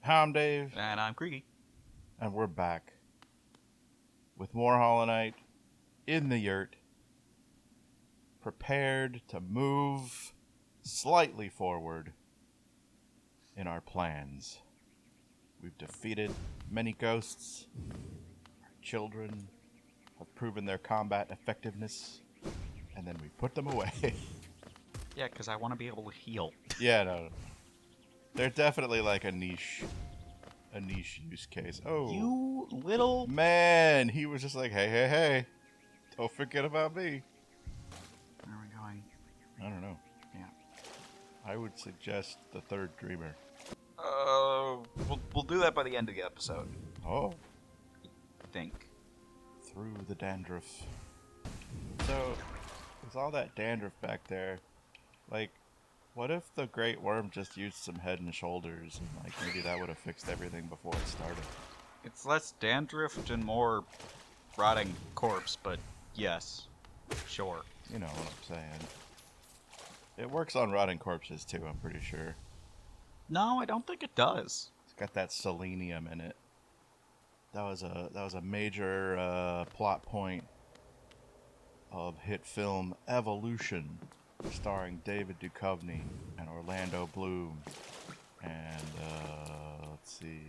I'm Dave, And I'm Creaky. and we're back with more Hollow Knight in the yurt, prepared to move slightly forward in our plans. We've defeated many ghosts. Our children have proven their combat effectiveness, and then we put them away. Yeah, because I want to be able to heal. Yeah, no. They're definitely like a niche use case. Oh, You little... man, he was just like, hey, don't forget about me. Where are we going? I don't know. Yeah. I would suggest the third dreamer. We'll do that by the end of the episode, Oh, I think. through the dandruff. So, with all that dandruff back there, like, what if the Great Worm just used some head and shoulders, and like maybe that would have fixed everything before it started? It's less dandruff and more rotting corpse, but yes, sure. You know what I'm saying. It works on rotting corpses too, I'm pretty sure. No, I don't think it does. It's got that selenium in it. That was a major plot point of hit film Evolution, starring David Duchovny and Orlando Bloom, and let's see,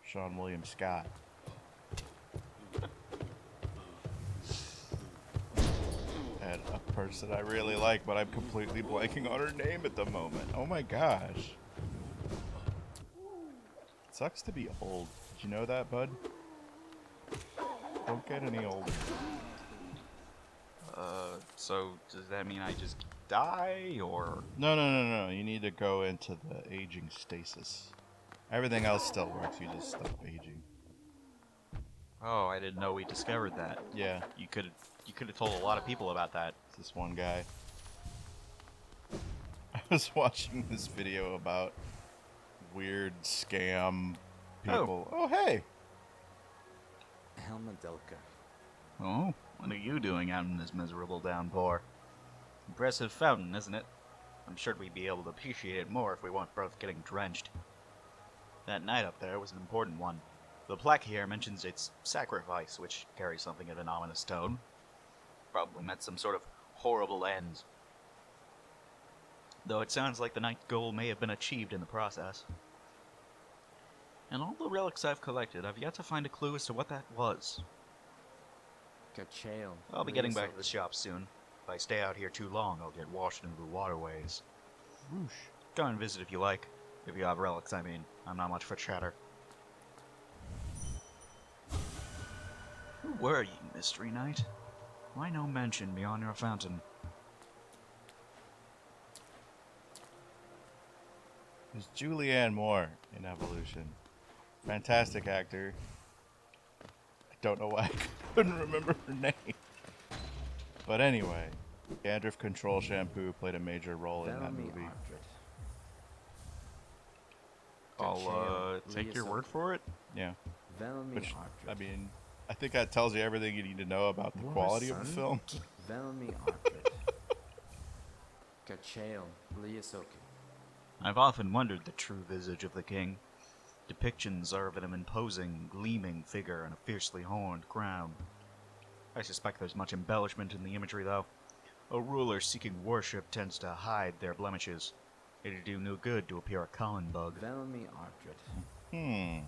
Sean William Scott. And a person I really like, but I'm completely blanking on her name at the moment. Oh my gosh. It sucks to be old. Did you know that, bud? Don't get any older. So does that mean I just die, or... No. You need to go into the aging stasis. Everything else still works, you just stop aging. Oh, I didn't know we discovered that. Yeah, You could have told a lot of people about that. it's this one guy. I was watching this video about weird scam people. Oh, hey! Helmadelka. Oh, what are you doing out in this miserable downpour? Impressive fountain, isn't it? I'm sure we'd be able to appreciate it more if we weren't both getting drenched. That night up there was an important one. The plaque here mentions its sacrifice, which carries something of an ominous tone. Probably meant some sort of horrible end. Though it sounds like the night goal may have been achieved in the process. And all the relics I've collected, I've yet to find a clue as to what that was. Kachale. I'll be getting back to the shop soon. If I stay out here too long, I'll get washed into the waterways. Whoosh. Go and visit if you like. If you have relics, I mean. I'm not much for chatter. Who were ye, Mystery Knight? Why no mention beyond your fountain? There's Julianne Moore in Evolution. Fantastic actor. I don't know why I couldn't remember her name. But anyway, dandruff control shampoo played a major role in that movie. I'll take your word for it. Yeah. Velmi Which, I Ardred. mean, I think that tells you everything you need to know about the quality of the film. Velmi Ardred. Kachale. Liasoki. I've often wondered the true visage of the king. Depictions are of an imposing, gleaming figure and a fiercely horned crown. I suspect there's much embellishment in the imagery, though. A ruler seeking worship tends to hide their blemishes. It'd do no good to appear a common bug. Velmi Ardred.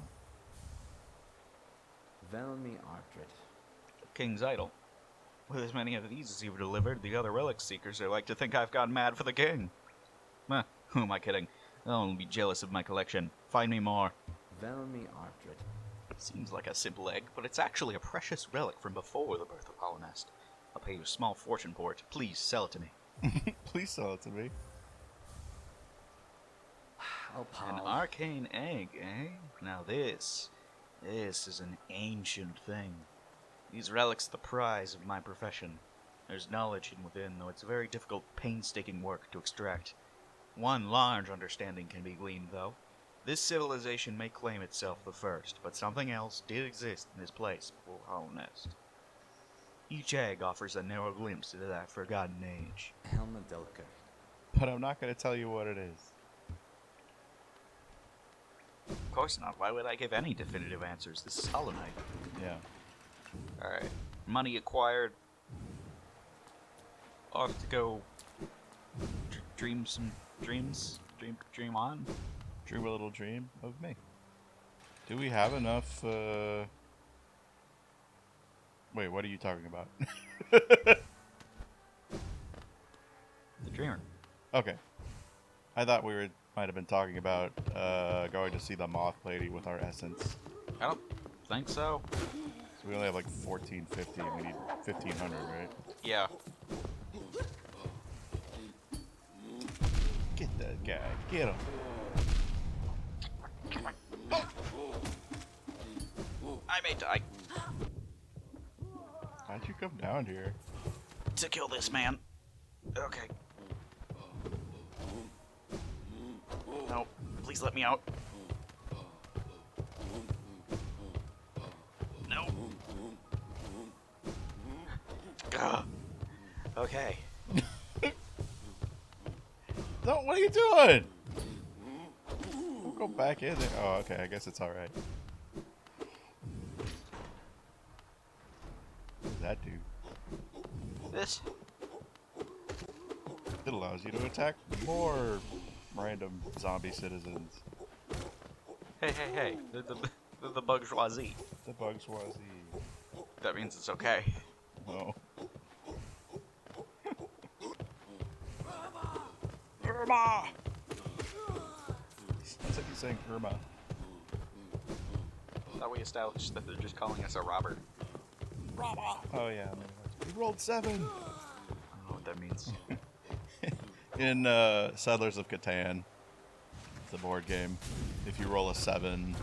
Velmi Ardred. King's idol. With as many of these as you've delivered, the other relic seekers are like to think I've gone mad for the king. Who am I kidding? They'll only be jealous of my collection. Find me more. Velmi Ardred. Seems like a simple egg, but it's actually a precious relic from before the birth of Hollownest. I'll pay you a small fortune for it. Please sell it to me. Please sell it to me. Oh, An pal. arcane egg, eh? Now this is an ancient thing. These relics are the prize of my profession. There's knowledge hidden within, though it's very difficult, painstaking work to extract. One large understanding can be gleaned, though. This civilization may claim itself the first, but something else did exist in this place before Hollownest. Each egg offers a narrow glimpse into that forgotten age. Helmadelka. But I'm not going to tell you what it is. course not. Why would I give any definitive answers? This is Hollow Knight. Yeah. Alright. Money acquired. Off to go dream some dreams. Dream on. Dream a little dream of me. Do we have enough, Wait, what are you talking about? The dreamer. Okay. I thought we might have been talking about going to see the Moth Lady with our essence. I don't think so. So we only have like 1450. We need 1500, right? Yeah. Get that guy. Get him. I may die How'd you come down here? to kill this man. Okay. No, please let me out. No. Ugh. Okay. No, what are you doing? We'll go back in there. Oh, okay. I guess it's alright. What does that do? This. It allows you to attack more random zombie citizens. Hey. The bourgeoisie. The bourgeoisie. That means it's okay. Oh. Irma! It's like he's saying Irma. Thought we established that they're just calling us a robber. Oh yeah. We rolled 7. I don't know what that means. In Settlers of Catan, the board game, if you roll a 7,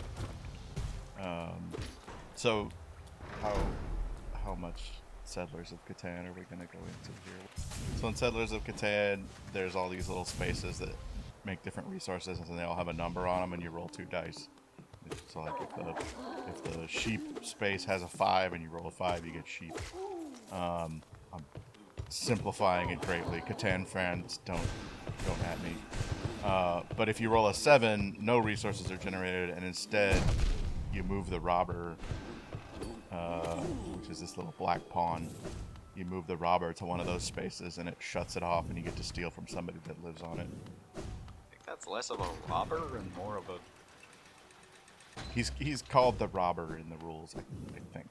so how much Settlers of Catan are we gonna go into here? So in Settlers of Catan, there's all these little spaces that make different resources, and they all have a number on them, and you roll 2 dice. So like if the sheep space has a 5 and you roll a 5, you get sheep. I'm simplifying it greatly. Catan fans, don't at me. But if you roll a 7, no resources are generated, and instead you move the robber, which is this little black pawn. You move the robber to one of those spaces, and it shuts it off, and you get to steal from somebody that lives on it. I think that's less of a robber and more of a... He's called the robber in the rules, I think.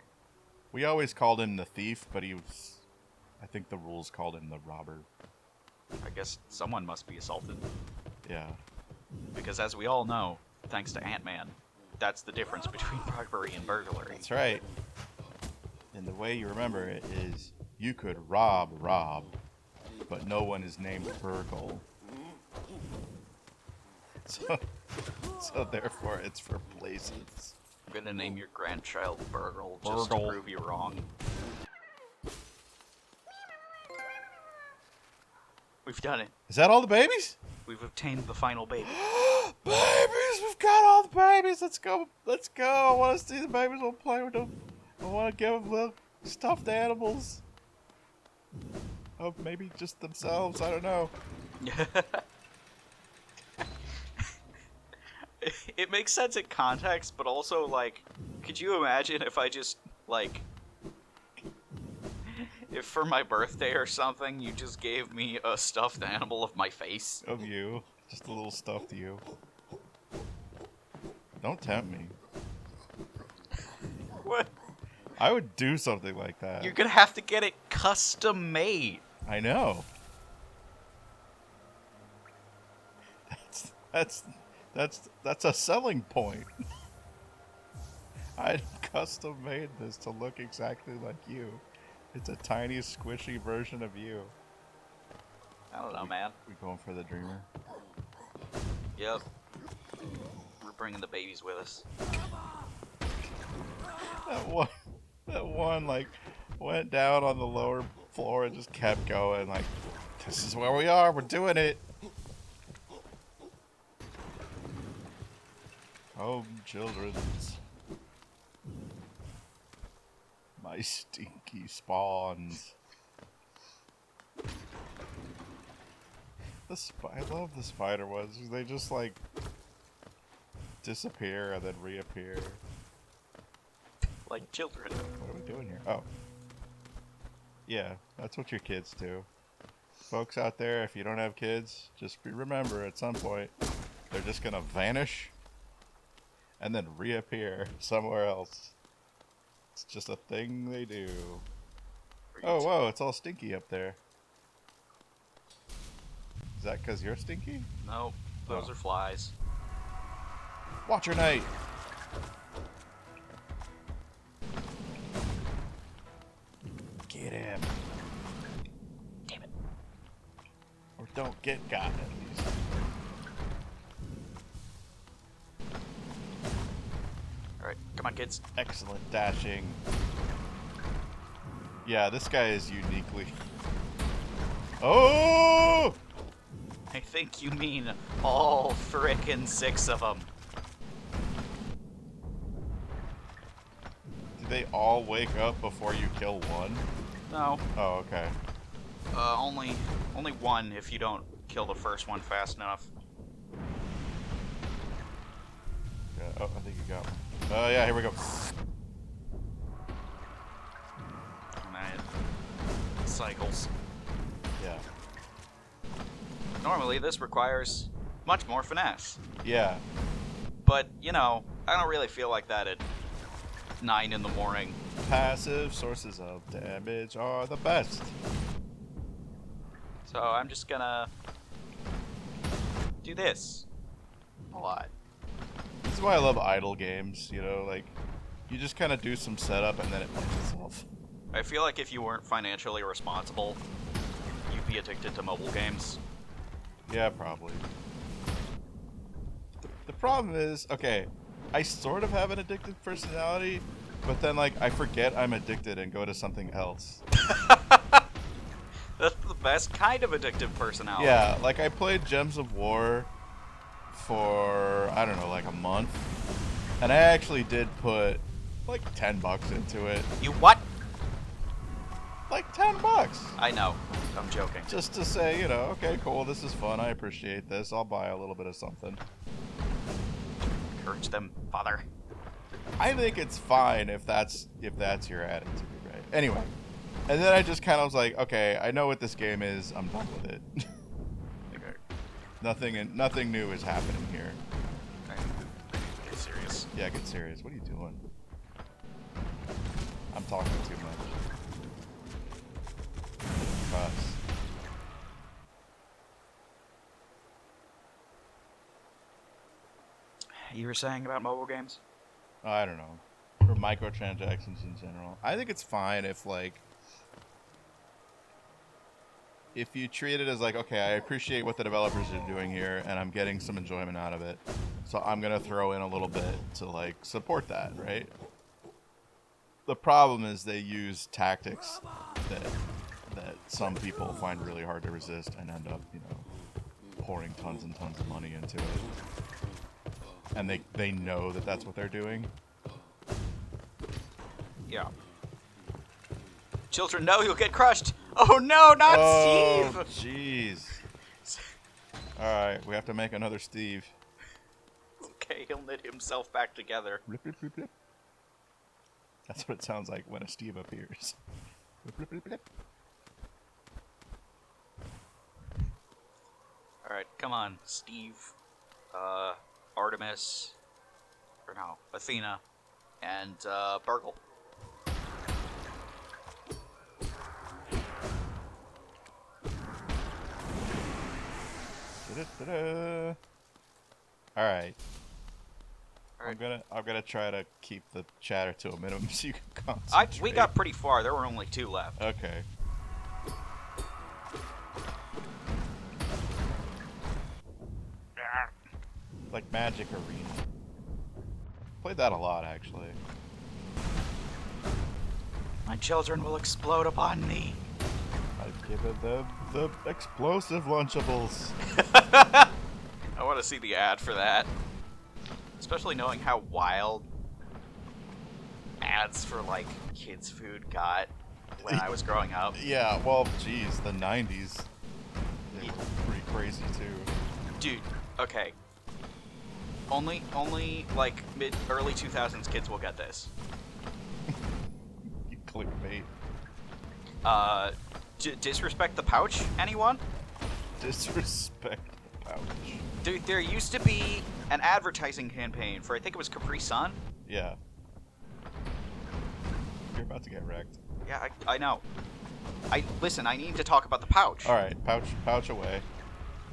We always called him the thief, but I think the rules called him the robber. I guess someone must be assaulted. Yeah. Because as we all know, thanks to Ant-Man, that's the difference between robbery and burglary. That's right. And the way you remember it is you could rob, but no one is named Burgle. So therefore it's for places. I'm gonna name your grandchild Burgle just to Burgle. prove you wrong. We've done it. Is that all the babies? We've obtained the final baby. Babies! We've got all the babies! Let's go! I want to see the babies. We'll play with them. I want to give them little stuffed animals. Oh, maybe just themselves. I don't know. It makes sense in context, but also, like, could you imagine if I just, like, if for my birthday or something, you just gave me a stuffed animal of my face? Of you. Just a little stuffed you. Don't tempt me. What? I would do something like that. You're gonna have to get it custom made. I know. That's a selling point. I custom made this to look exactly like you. It's a tiny, squishy version of you. I don't know, man. We going for the dreamer? Yep. We're bringing the babies with us. That one, like, went down on the lower floor and just kept going. Like, this is where we are. We're doing it. Home children's. My stinky spawns. I love the spider ones. They just like disappear and then reappear. Like children. What are we doing here? Oh. Yeah, that's what your kids do. Folks out there, if you don't have kids, just remember at some point, they're just gonna vanish and then reappear somewhere else. It's just a thing they do. Oh, whoa, it's all stinky up there. Is that because you're stinky? No, those are flies. Watcher night! Get him. Damn it. Or don't get got, at least. Alright, come on, kids. Excellent dashing. Yeah, this guy is uniquely... Oh! I think you mean all frickin' 6 of them. Do they all wake up before you kill one? No. Oh, okay. Only one if you don't kill the first one fast enough. Yeah, oh, I think you got one. Oh, yeah, here we go. Man. Cycles. Yeah. Normally, this requires much more finesse. Yeah. But, you know, I don't really feel like that at 9 in the morning. Passive sources of damage are the best. So I'm just gonna do this a lot. This is why I love idle games, you know, like, you just kind of do some setup and then it plays itself. I feel like if you weren't financially responsible, you'd be addicted to mobile games. Yeah, probably. The problem is, okay, I sort of have an addictive personality, but then, like, I forget I'm addicted and go to something else. That's the best kind of addictive personality. Yeah, like, I played Gems of War for, I don't know, like a month, and I actually did put, like, $10 into it. You what? Like, $10! I know. I'm joking. Just to say, you know, okay, cool, this is fun, I appreciate this, I'll buy a little bit of something. Encourage them, father. I think it's fine if that's your attitude, right? Anyway, and then I just kind of was like, okay, I know what this game is. I'm done with it. Okay. Nothing new is happening here. Alright. Get serious. Yeah, get serious. What are you doing? I'm talking too much. Cuss. You were saying about mobile games? I don't know. Or microtransactions in general. I think it's fine if, like, if you treat it as like, okay, I appreciate what the developers are doing here, and I'm getting some enjoyment out of it, so I'm gonna throw in a little bit to, like, support that, right? The problem is they use tactics that some people find really hard to resist and end up, you know, pouring tons and tons of money into it. And they know that that's what they're doing. Yeah. Children know you'll get crushed. Oh no, not Oh, Steve! jeez. Alright, we have to make another Steve. Okay, he'll knit himself back together. Blip, blip, blip, blip. That's what it sounds like when a Steve appears. Blip, blip, blip, blip. Alright, come on, Steve. Artemis. Or no, Athena. And, Burgle. Da-da-da-da. Alright. Alright. I'm gonna try to keep the chatter to a minimum so you can concentrate. We got pretty far. There were only 2 left. Okay. Like Magic Arena. Played that a lot, actually. My children will explode upon me. I've given them the explosive Lunchables. I want to see the ad for that. Especially knowing how wild ads for, like, kids' food got when I was growing up. Yeah, well, geez, the 90s. They were pretty crazy, too. Dude, okay. Only like early 2000s kids will get this. You clickbait. Disrespect the pouch, anyone? Disrespect the pouch. There used to be an advertising campaign for, I think it was Capri Sun. Yeah. You're about to get wrecked. Yeah, I know. Listen, I need to talk about the pouch. Alright, pouch away.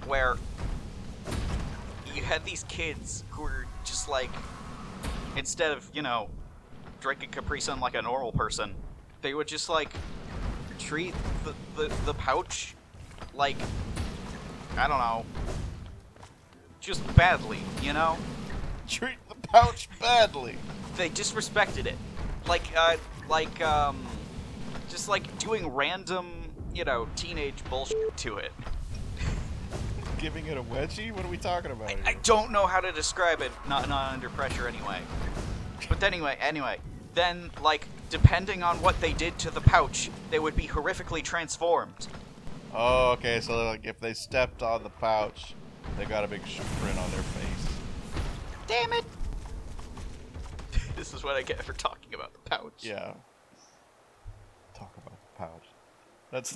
Where you had these kids who were just like, instead of, drinking Capri Sun like a normal person, they would just like treat the pouch like, I don't know, just badly, Treat the pouch badly. They disrespected it. Just like doing random, teenage bullshit to it. Giving it a wedgie? What are we talking about here? I don't know how to describe it, not under pressure anyway. But anyway, then, like, depending on what they did to the pouch, they would be horrifically transformed. Oh, okay, so like if they stepped on the pouch, they got a big print on their face. Damn it! This is what I get for talking about the pouch. Yeah. Talk about the pouch. That's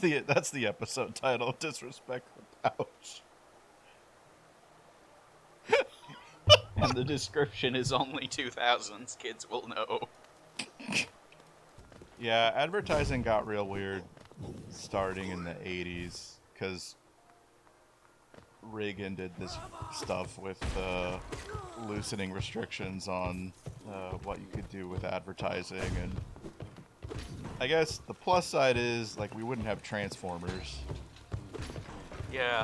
the episode title, Disrespect the Pouch. And the description is only 2000s, kids will know. Yeah, advertising got real weird starting in the 80s, because Reagan did this stuff with loosening restrictions on what you could do with advertising, and I guess the plus side is, like, we wouldn't have Transformers Yeah.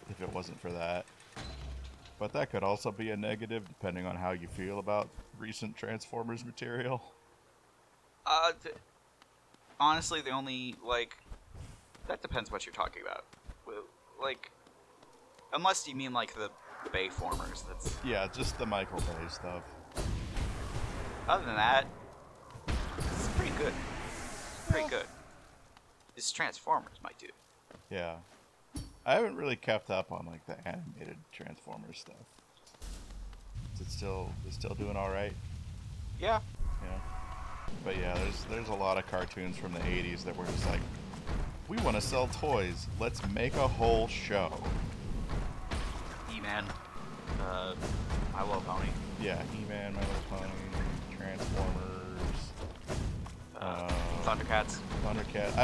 if it wasn't for that. But that could also be a negative, depending on how you feel about recent Transformers material. Honestly, the only, like, that depends what you're talking about. Like, unless you mean, like, the Bayformers, that's... Yeah, just the Michael Bay stuff. Other than that, it's pretty good. Pretty good. It's Transformers, my dude. Yeah. I haven't really kept up on, like, the animated Transformers stuff. Is it still doing alright? Yeah. Yeah. But yeah, there's a lot of cartoons from the 80s that were just like, we want to sell toys. Let's make a whole show. He-Man. My Little Pony. Yeah, He-Man, My Little Pony, Transformers, Thundercats. Thundercat.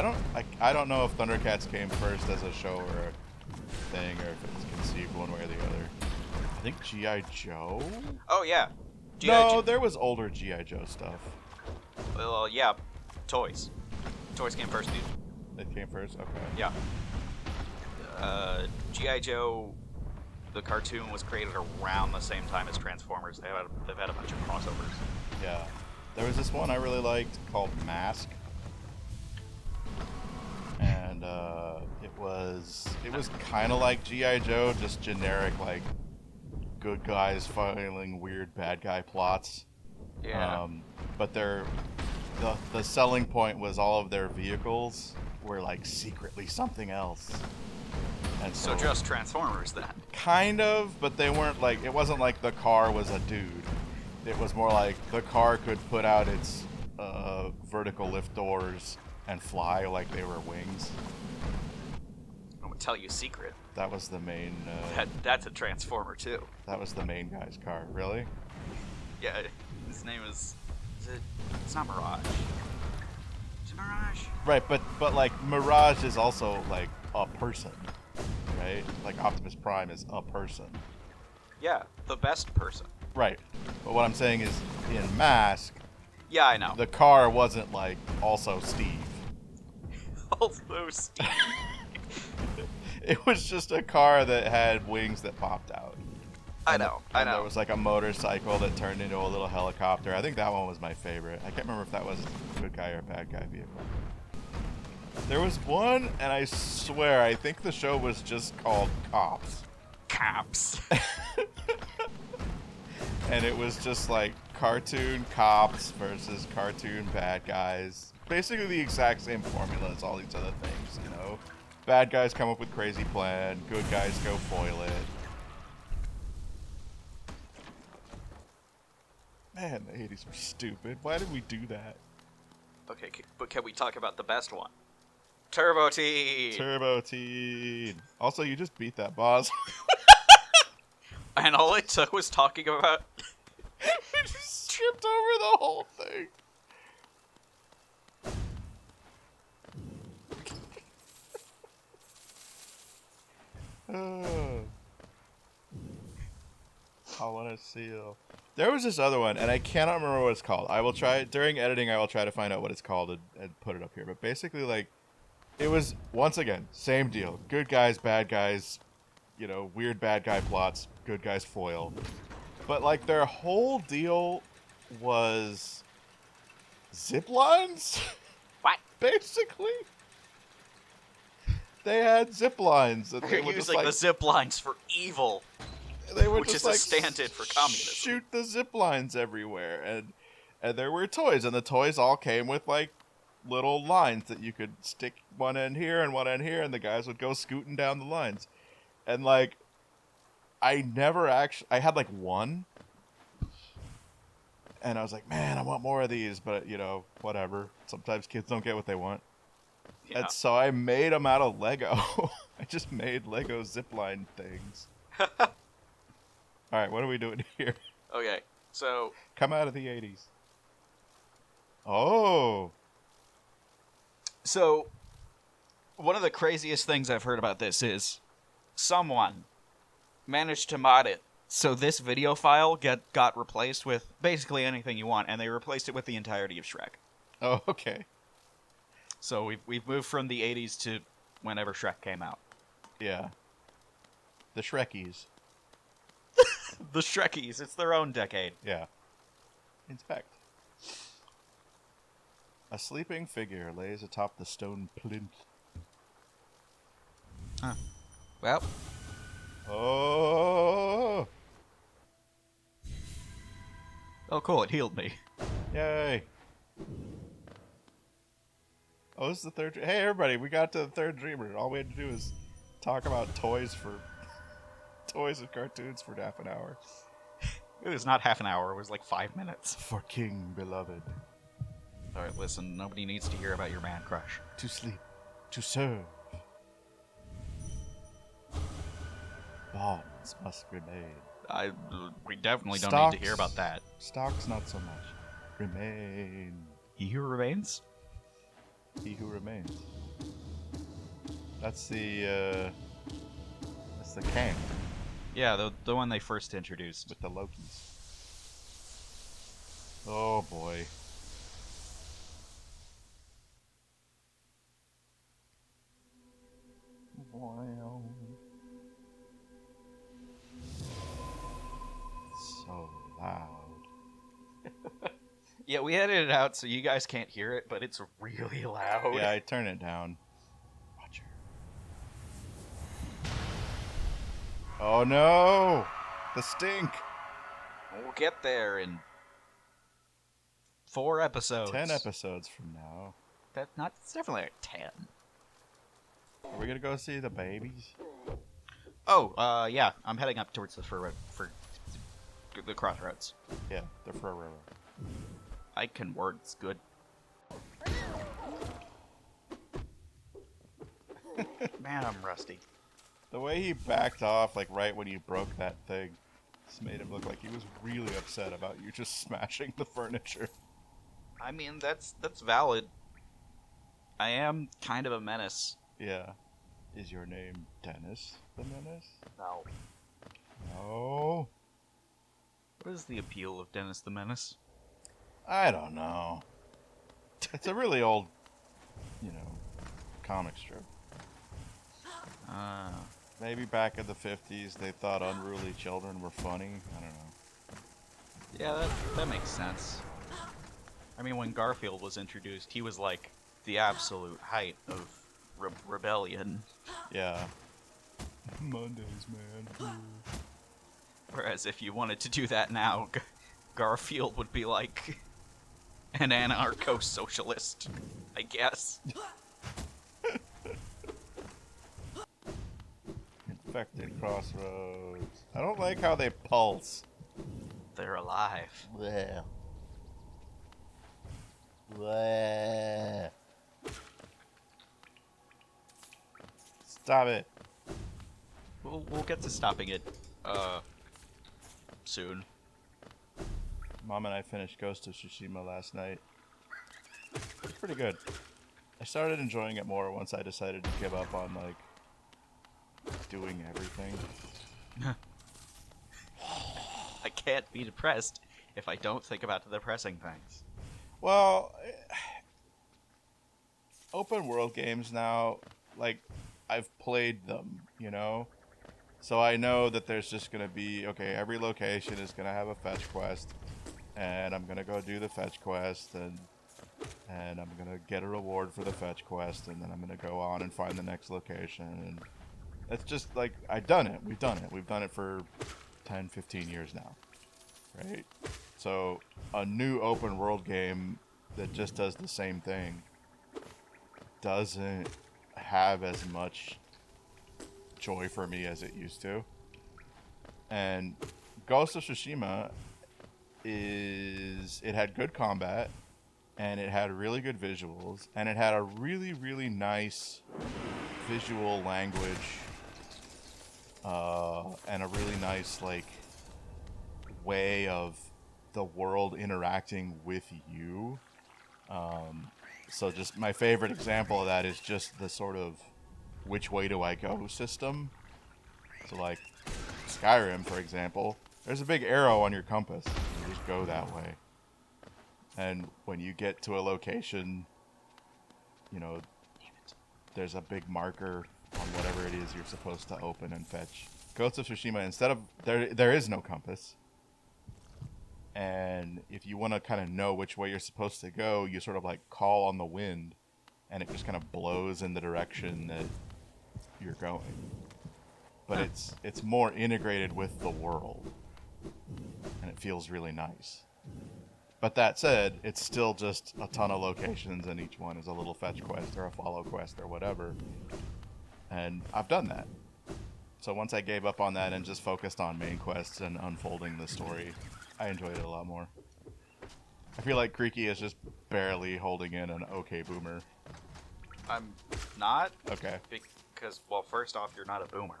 I don't know if Thundercats came first as a show or a thing, or if it's conceived one way or the other. I think G.I. Joe? Oh, yeah. No, there was older G.I. Joe stuff. Well, yeah. Toys. Toys came first, dude. It came first? Okay. Yeah. G.I. Joe, the cartoon, was created around the same time as Transformers. They've had a bunch of crossovers. Yeah. There was this one I really liked called Mask. And it was kind of like G.I. Joe, just generic, like, good guys filing weird bad guy plots. Yeah. But the selling point was all of their vehicles were, like, secretly something else. And So just Transformers, then. kind of, but they weren't like, it wasn't like the car was a dude. It was more like the car could put out its vertical lift doors and fly like they were wings. I'm gonna tell you a secret. That was the main. That's a Transformer too. That was the main guy's car. Really? Yeah, his name is it? It's not Mirage. Is it Mirage? Right, but like Mirage is also like a person, right? Like Optimus Prime is a person. Yeah, the best person. Right. But what I'm saying is, in Mask, Yeah, I know. the car wasn't like also Steve. Also, Steve. It was just a car that had wings that popped out. I know. And there was like a motorcycle that turned into a little helicopter. I think that one was my favorite. I can't remember if that was a good guy or a bad guy vehicle. There was one, and I swear, I think the show was just called Cops. Cops. And it was just like cartoon cops versus cartoon bad guys. Basically the exact same formula as all these other things, you know? Bad guys come up with crazy plan, good guys go foil it. Man, the 80s were stupid. Why did we do that? Okay, but can we talk about the best one? Turbo Teen! Turbo Teen. Also, you just beat that boss. And all it took was talking about... We just tripped over the whole thing. I want to seal. There was this other one, and I cannot remember what it's called. I will try during editing. I will try to find out what it's called and put it up here. But basically, like, it was once again same deal. Good guys, bad guys. You know, weird bad guy plots. Good guys foil. But like their whole deal was zip lines. What? Basically, they had zip lines that they They're would just using like the zip lines for evil. they would Which just is a like stand-in for communism. shoot the zip lines everywhere, and there were toys, and the toys all came with like little lines that you could stick one end here and one end here, and the guys would go scooting down the lines. And like, I had like one, and I was like, man, I want more of these, but you know, whatever. Sometimes kids don't get what they want. Yeah. And so I made them out of Lego. I just made Lego zipline things. All right, what are we doing here? Okay, so... Come out of the 80s. Oh. So, one of the craziest things I've heard about this is someone managed to mod it so this video file got replaced with basically anything you want, and they replaced it with the entirety of Shrek. Oh, okay. So we've moved from the 80s to whenever Shrek came out. Yeah. The Shrekies. The Shrekies, it's their own decade. Yeah. Inspect. A sleeping figure lays atop the stone plinth. Huh. Well, Oh! oh cool, it healed me. Yay! Oh, this is the third. Hey, everybody, we got to the third dreamer. All we had to do is talk about toys and cartoons for half an hour. It was not half an hour, it was like 5 minutes. For King Beloved. Alright, listen, nobody needs to hear about your man crush. To sleep. To serve. Bonds must remain. We definitely don't Stocks. need to hear about that. Stocks not so much. Remain. He who remains? He who remains. That's the Kang Yeah, the one they first introduced. with the Lokis. Oh boy. Wow. So loud. Yeah, we edited it out so you guys can't hear it, but it's really loud. Yeah, I turn it down. Roger. Oh no! The stink! We'll get there in 4 episodes. 10 episodes from now. It's definitely like 10. Are we gonna go see the babies? Oh, yeah, I'm heading up towards the for the crossroads. Yeah, they're for a railroad. I can words good. Man, I'm rusty. The way he backed off, like right when you broke that thing, just made him look like he was really upset about you just smashing the furniture. I mean, that's valid. I am kind of a menace. Yeah. Is your name Dennis the Menace? No. No. What is the appeal of Dennis the Menace? I don't know. It's a really old, comic strip. Maybe back in the 50s they thought unruly children were funny. I don't know. Yeah, that makes sense. I mean, when Garfield was introduced, he was like the absolute height of rebellion. Yeah. Mondays, man. Whereas if you wanted to do that now, Garfield would be like an anarcho-socialist, I guess. Infected crossroads. I don't like how they pulse. They're alive. Bleh. Bleh. Stop it. We'll get to stopping it, soon. Mom and I finished Ghost of Tsushima last night. It's pretty good. I started enjoying it more once I decided to give up on, like, doing everything. I can't be depressed if I don't think about the depressing things. Well, open world games now, like, I've played them, you know? So I know that there's just going to be, okay, every location is going to have a fetch quest, and I'm going to go do the fetch quest, and I'm going to get a reward for the fetch quest, and then I'm going to go on and find the next location, and it's just, like, I've done it. We've done it. We've done it for 10, 15 years now, right? So a new open world game that just does the same thing doesn't have as much joy for me as it used to. And Ghost of Tsushima it had good combat, and it had really good visuals, and it had a really, really nice visual language, and a really nice, like, way of the world interacting with you. So just my favorite example of that is just the sort of which way do I go system. So, like, Skyrim, for example, there's a big arrow on your compass. You just go that way. And when you get to a location, you know, there's a big marker on whatever it is you're supposed to open and fetch. Ghost of Tsushima, instead of, there is no compass. And if you want to kind of know which way you're supposed to go, you sort of, like, call on the wind, and it just kind of blows in the direction that you're going. But it's more integrated with the world, and it feels really nice. But that said, it's still just a ton of locations, and each one is a little fetch quest or a follow quest or whatever. And I've done that. So once I gave up on that and just focused on main quests and unfolding the story, I enjoyed it a lot more. I feel like Creaky is just barely holding in an okay boomer. I'm not. Okay. Because, well, first off, you're not a boomer.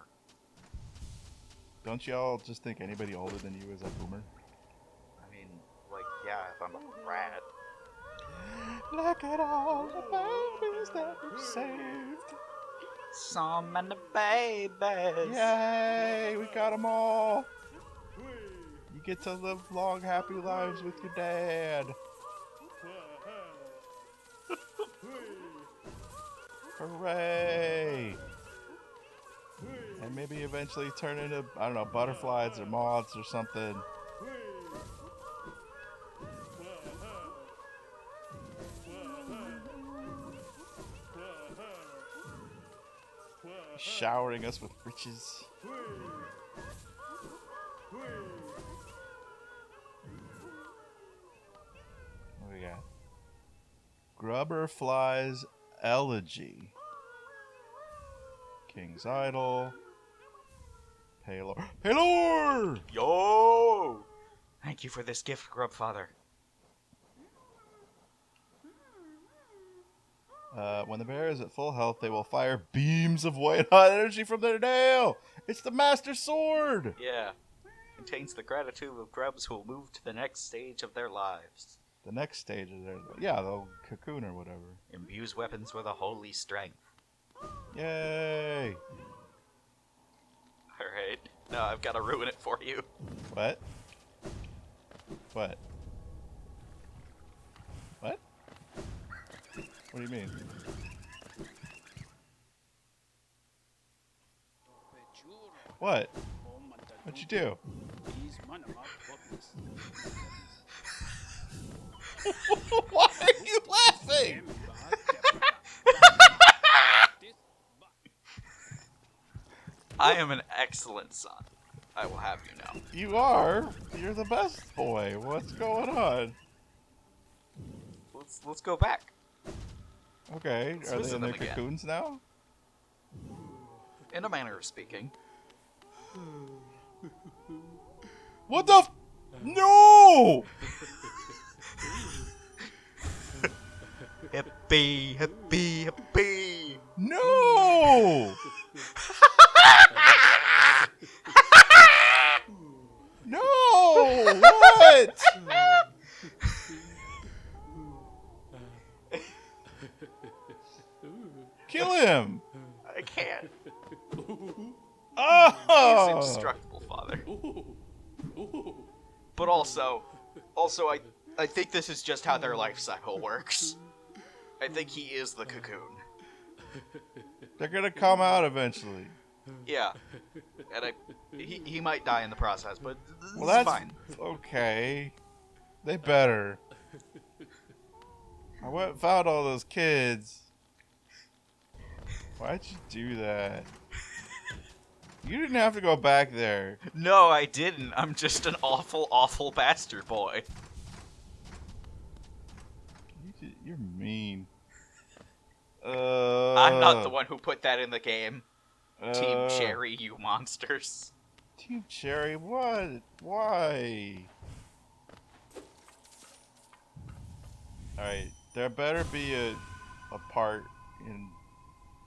Don't y'all just think anybody older than you is a boomer? I mean, like, yeah, if I'm a rat. Look at all the babies that we've saved. So many babies. Yay, we got them all. You get to live long, happy lives with your dad. Hooray! And maybe eventually turn into, I don't know, butterflies or moths or something. Showering us with riches. What do we got? Grubberfly's Elegy. King's Idol. Paylor. Paylor! Yo! Thank you for this gift, Grubfather. When the bear is at full health, they will fire beams of white hot energy from their nail. It's the Master Sword. Yeah. Contains the gratitude of grubs who will move to the next stage of their lives. The next stage is their, yeah, the cocoon or whatever. Imbues weapons with a holy strength. Yay! Alright. Now I've got to ruin it for you. What? What? What? What do you mean? What? What'd you do? Why are you laughing? I am an excellent son. I will have you know. You are. You're the best boy. What's going on? Let's go back. Okay. Let's Are they visit in their them again. cocoons now? In a manner of speaking. What the? No! Happy, happy, happy. No! No! What? Kill him! I can't. Oh! He's indestructible, Father. But also, I think this is just how their life cycle works. I think he is the cocoon. They're gonna come out eventually. Yeah, and he might die in the process, but this Well, is that's fine. okay. They better. I went and found all those kids. Why'd you do that? You didn't have to go back there. No, I didn't. I'm just an awful, awful bastard boy. You're mean. I'm not the one who put that in the game. Team uh, Cherry, you monsters. Team Cherry, what? Why? Alright, there better be a part in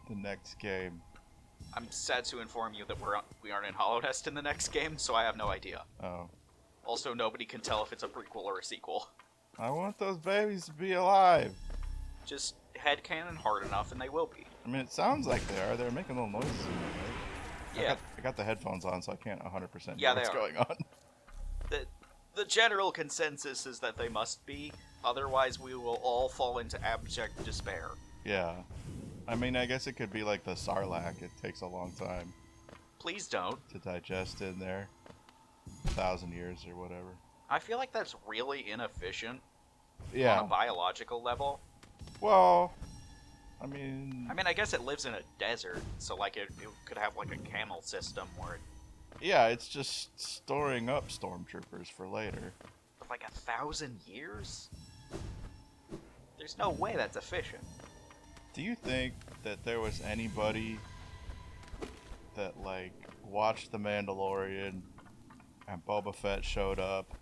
the next game. I'm sad to inform you that we aren't in Hollownest in the next game, so I have no idea. Oh. Also, nobody can tell if it's a prequel or a sequel. I want those babies to be alive. Just headcanon hard enough, and they will be. I mean, it sounds like they are. They're making little noises. Right? Yeah. I got the headphones on, so I can't 100% hear Yeah, they what's are. going on. The general consensus is that they must be, otherwise we will all fall into abject despair. Yeah. I mean, I guess it could be like the Sarlacc. It takes a long time Please don't. to digest in there. 1,000 years or whatever. I feel like that's really inefficient Yeah. on a biological level. Well, I mean, I guess it lives in a desert, so like it could have like a camel system where it, yeah, it's just storing up stormtroopers for later. like 1,000 years? There's no way that's efficient. Do you think that there was anybody that, like, watched The Mandalorian and Boba Fett showed up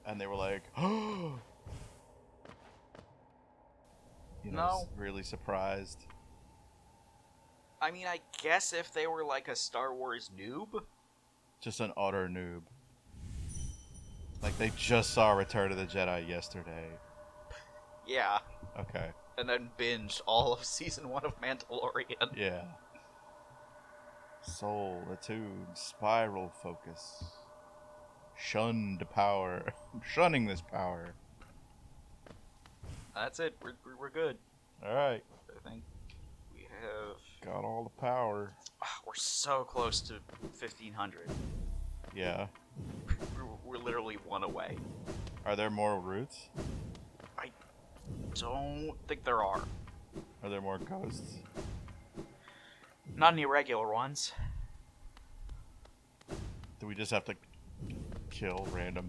and they were like, oh, No. really surprised? I mean, I guess if they were like a Star Wars noob. Just an utter noob. Like, they just saw Return of the Jedi yesterday. Yeah. Okay. And then binged all of Season 1 of Mandalorian. Yeah. Soul, attuned, spiral focus. Shunned power. I'm shunning this power. That's it. We're good. Alright. I think we have... Got all the power. We're so close to 1,500. Yeah. We're literally one away. Are there more routes? I don't think there are. Are there more ghosts? Not any regular ones. Do we just have to kill random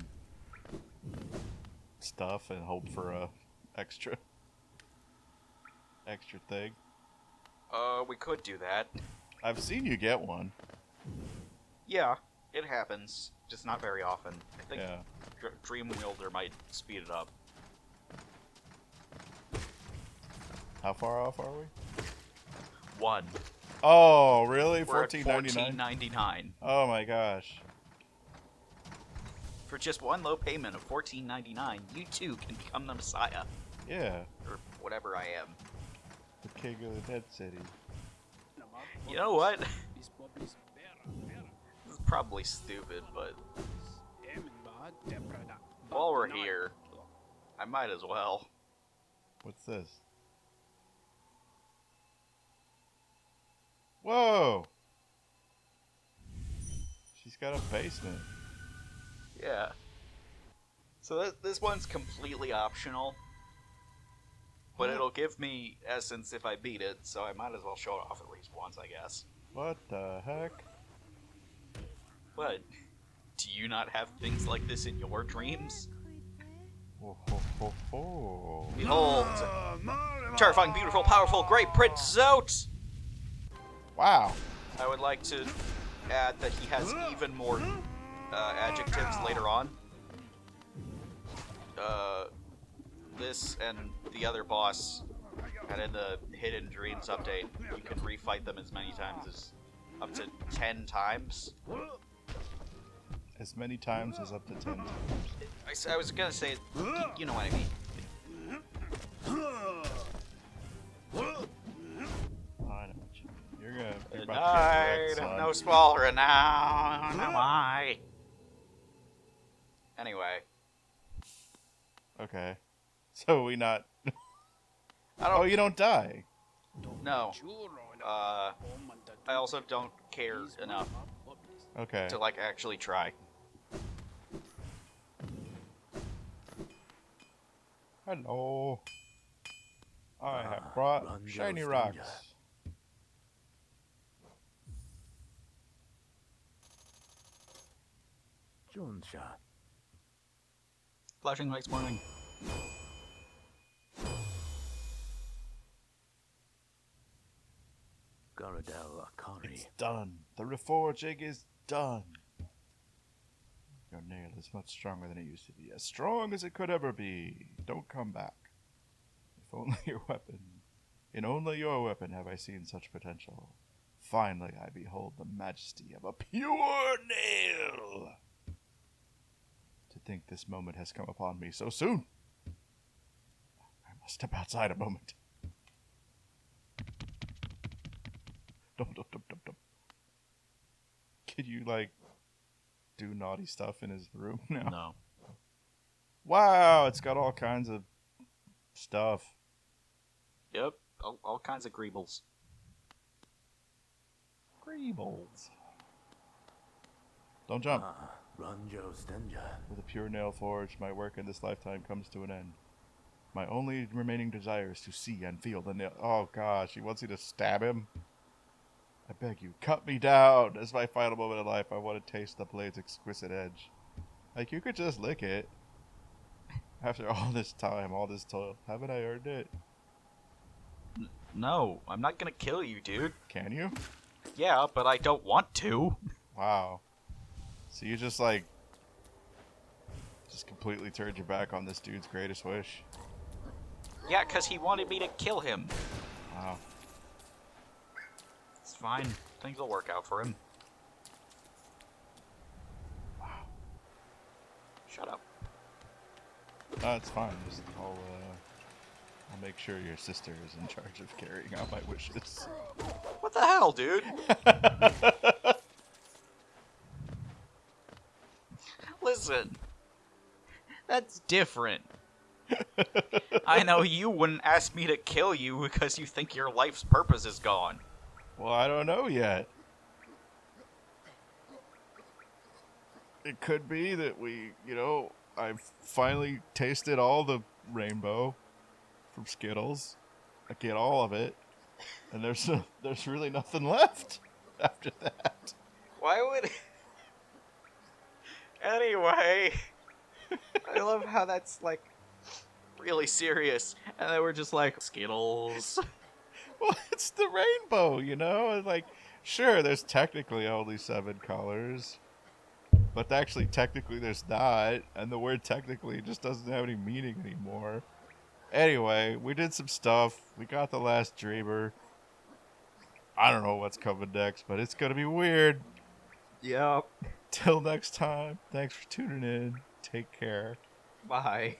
stuff and hope for a extra thing? We could do that. I've seen you get one. Yeah, it happens. Just not very often. I think Yeah. Dream Wielder might speed it up. How far off are we? 1. Oh, really? We're at $14.99? $14.99. Oh my gosh. For just one low payment of $14.99, you too can become the Messiah. Yeah. Or whatever I am. The king of the dead city. You know what? This is probably stupid, but while we're here, I might as well. What's this? Whoa! She's got a basement. Yeah. So this one's completely optional. But it'll give me essence if I beat it, so I might as well show it off at least once, I guess. What the heck? But, do you not have things like this in your dreams? Ho, ho, ho, ho. Behold! Terrifying, beautiful, powerful, great Prince Zote! Wow. I would like to add that he has even more adjectives later on. This and the other boss, and in the Hidden Dreams update, you can refight them as many times as up to 10 times. As many times as up to 10 times. I was gonna say, you know what I mean. Oh, I know what you mean. You're about Denied, to get wrecked, no son. small renown am I. Anyway, Okay. So we not... I don't. Oh, you don't die. No. I also don't care enough Okay. to like actually try. Hello. I have brought Run, shiny Joe rocks. Stinger. Junsha. Flashing lights warning. Garadel Akari. It's done. The reforging is done. Your nail is much stronger than it used to be. As strong as it could ever be. Don't come back. If only your weapon. In only your weapon have I seen such potential. Finally I behold the majesty of a pure nail. To think this moment has come upon me so soon. I must step outside a moment. Dum, dum, dum, dum, dum. Can you, like, do naughty stuff in his room now? No. Wow, it's got all kinds of stuff. Yep. All kinds of greebles. Greebles. Don't jump. Run, Joe Stinger. With a pure nail forge, my work in this lifetime comes to an end. My only remaining desire is to see and feel the nail. Oh gosh, he wants you to stab him? I beg you, cut me down. As my final moment of life, I want to taste the blade's exquisite edge. Like, you could just lick it. After all this time, all this toil, haven't I earned it? No, I'm not gonna kill you, dude. Can you? Yeah, but I don't want to. Wow. So you just, like, just completely turned your back on this dude's greatest wish? Yeah, because he wanted me to kill him. Wow. It's fine. Things will work out for him. Wow. Shut up. No, it's fine. Just, I'll make sure your sister is in charge of carrying out my wishes. What the hell, dude? Listen. That's different. I know you wouldn't ask me to kill you because you think your life's purpose is gone. Well, I don't know yet. It could be that I've finally tasted all the rainbow from Skittles. I get all of it, and there's really nothing left after that. Why would... Anyway... I love how that's, like, really serious. And then we're just like, Skittles. Well, it's the rainbow, and like, sure, there's technically only 7 colors, but actually, technically, there's not, and the word technically just doesn't have any meaning anymore. Anyway, we did some stuff. We got the last dreamer. I don't know what's coming next, but it's gonna be weird. Yep. Till next time, thanks for tuning in. Take care. Bye.